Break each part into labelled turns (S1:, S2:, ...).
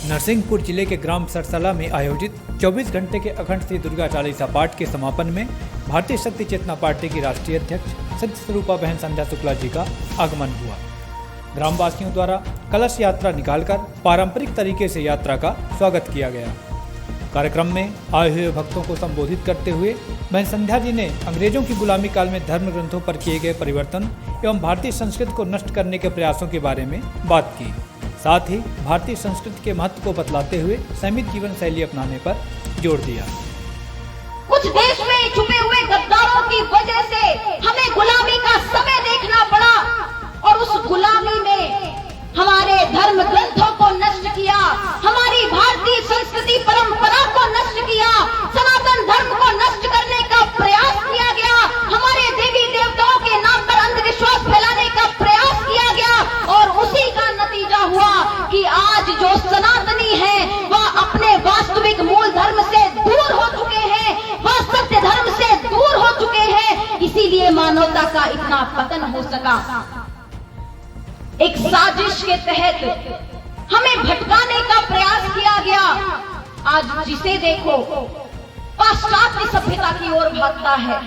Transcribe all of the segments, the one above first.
S1: नरसिंहपुर जिले के ग्राम सरसला में आयोजित 24 घंटे के अखंड श्री दुर्गा चालीसा पाठ के समापन में भारतीय शक्ति चेतना पार्टी की राष्ट्रीय अध्यक्ष सिद्ध स्वरूपा बहन संध्या शुक्ला जी का आगमन हुआ। ग्रामवासियों द्वारा कलश यात्रा निकालकर पारंपरिक तरीके से यात्रा का स्वागत किया गया। कार्यक्रम में आए हुए भक्तों को संबोधित करते हुए बहन संध्या जी ने अंग्रेजों की गुलामी काल में धर्म ग्रंथों पर किए गए परिवर्तन एवं भारतीय संस्कृति को नष्ट करने के प्रयासों के बारे में बात की। साथ ही भारतीय संस्कृति के महत्व को बतलाते हुए संयमित जीवन शैली अपनाने पर जोर दिया।
S2: कुछ देश में छुपे हुए गद्दारों की वजह से हमें गुलामी का समय देखना पड़ा और उस गुलामी में हमारे धर्म ग्रंथों को नष्ट किया, हमारी भारतीय संस्कृति परंपरा को नष्ट किया, सनातन धर्म को नष्ट करने का प्रयास किया गया, हमारे देवी देवताओं के नाम पर अंधविश्वास फैलाने का प्रयास किया गया और उसी का नतीजा हुआ कि आज जो सनातनी है वह अपने वास्तविक मूल धर्म से दूर हो चुके हैं, वह सत्य धर्म से दूर हो चुके हैं। इसीलिए मानवता का इतना पतन हो सका। एक साजिश के तहत हमें भटकाने का प्रयास किया गया। आज जिसे देखो पाश्चात्य सभ्यता की ओर भागता है,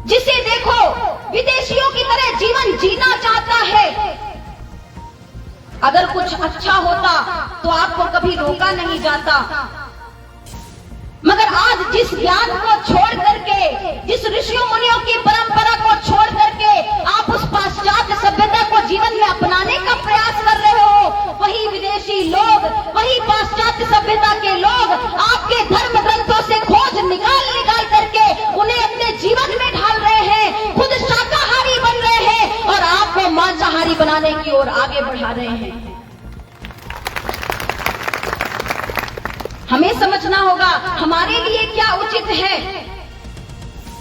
S2: जिसे देखो विदेशियों की तरह जीवन जीना चाहता है। अगर कुछ अच्छा होता तो आपको कभी रोका नहीं जाता, मगर आज जिस ज्ञान को छोड़ करके, जिस ऋषियों मुनियों की परंपरा को छोड़ करके आप उस पाश्चात्य सभ्यता को जीवन में अपनाने का प्रयास कर रहे हो, वही विदेशी लोग, वही पाश्चात्य सभ्यता के लोग आपके धर्म ग्रंथों से खोज निकाल करके उन्हें अपने जीवन में ढाल रहे हैं, खुद शाकाहारी बन रहे हैं और आपको मांसाहारी बनाने की ओर आगे बढ़ा रहे हैं। हमें समझना होगा हमारे लिए क्या उचित है।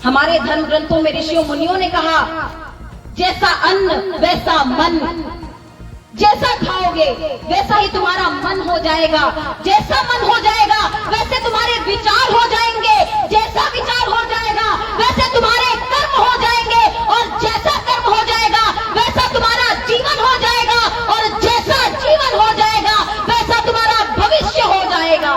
S2: हमारे धर्म ग्रंथों में ऋषियों मुनियों ने कहा, जैसा अन्न वैसा मन, जैसा खाओगे वैसा ही तुम्हारा मन हो जाएगा, जैसा मन हो जाएगा वैसे तुम्हारे विचार हो जाएंगे, जैसा विचार हो जाएगा वैसे तुम्हारे कर्म हो जाएंगे और जैसा कर्म हो जाएगा वैसा तुम्हारा जीवन हो जाएगा और जैसा जीवन हो जाएगा वैसा तुम्हारा भविष्य हो जाएगा।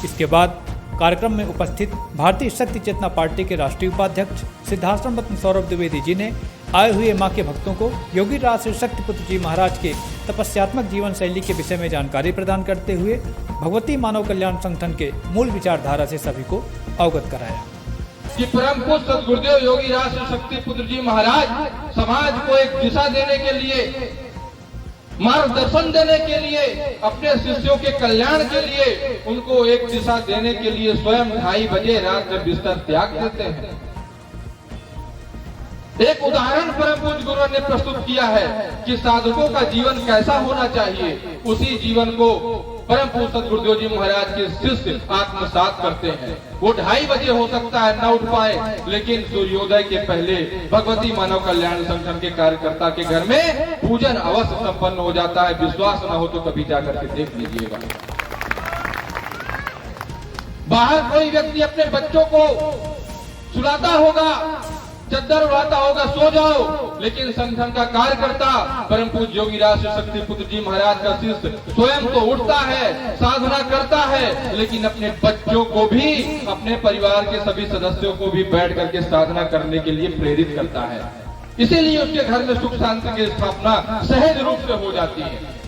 S1: इसके बाद कार्यक्रम में उपस्थित भारतीय शक्ति चेतना पार्टी के राष्ट्रीय उपाध्यक्ष सिद्धाश्रम रत्न सौरभ द्विवेदी जी ने आए हुए मां के भक्तों को योगी राज श्री शक्तिपुत्र जी महाराज के तपस्यात्मक जीवन शैली के विषय में जानकारी प्रदान करते हुए भगवती मानव कल्याण संगठन के मूल विचारधारा से सभी को अवगत कराया
S3: कि परम पूज्य सद्गुरुदेव योगी राज श्री शक्तिपुत्र जी महाराज समाज को एक दिशा देने के लिए, मार्गदर्शन देने के लिए, अपने शिष्यों के कल्याण के लिए, उनको एक दिशा देने के लिए स्वयं 2:30 बजे रात में बिस्तर त्याग देते हैं। एक उदाहरण परम पूज्य गुरु ने प्रस्तुत किया है कि साधकों का जीवन कैसा होना चाहिए। उसी जीवन को परम पूज्य सद्गुरुदेव जी महाराज के शिष्य आत्मसात करते हैं। वो 2:30 बजे हो सकता है न उठ पाए, लेकिन सूर्योदय के पहले भगवती मानव कल्याण संगठन के कार्यकर्ता के घर में पूजन अवश्य संपन्न हो जाता है। विश्वास न हो तो कभी जाकर के देख लीजिएगा। बाहर कोई व्यक्ति अपने बच्चों को सुलाता होगा, चद्दर उड़ाता होगा, सो जाओ, लेकिन संगठन का कार्यकर्ता परम पूज्य योगी राज श्री शक्तिपुत्र जी महाराज का शिष्य स्वयं तो उठता है, साधना करता है, लेकिन अपने बच्चों को भी, अपने परिवार के सभी सदस्यों को भी बैठ करके साधना करने के लिए प्रेरित करता है। इसीलिए उसके घर में सुख शांति की स्थापना सहज रूप से हो जाती है।